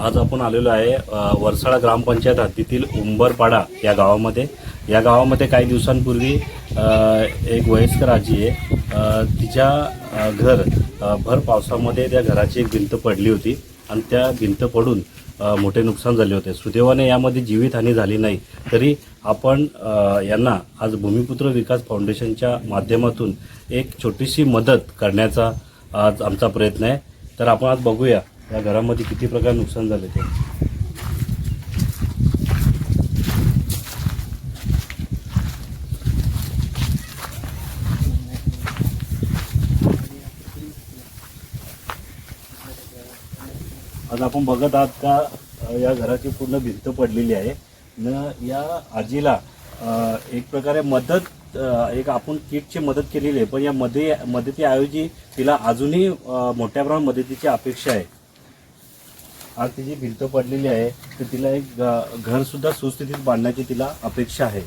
आज आपण आलेलो आहे वरसाळा ग्रामपंचायत हद्दीतील उंबरपाडा या गावामध्ये. या गावामध्ये काही दिवसांपूर्वी एक वयस्कर आजी आहे. तिच्या घर भर पावसामध्ये त्या घराची एक भिंत पडली होती आणि त्या भिंत पडून मोठे नुकसान झाले होते. सुदैवाने यामध्ये जीवितहानी झाली नाही. तरी आपण यांना आज भूमिपुत्र विकास फाउंडेशनच्या माध्यमातून एक छोटीशी मदत करण्याचा आज आमचा प्रयत्न आहे. तर आपण आज बघूया या घरामध्ये किती प्रकार नुकसान झाले ते. आज आपण बघत आहात का या घराची पूर्ण भिंत पडलेली आहे न. या आजीला एक प्रकारे मदत एक आपण किटची मदत केलेली आहे, पण या मदतीऐवजी तिला अजूनही मोठ्या प्रमाणात मदतीची अपेक्षा आहे. आज तिची भिंत पडलेली आहे तर तिला एक घर सुद्धा सुस्थितीत बांधण्याची तिला अपेक्षा आहे.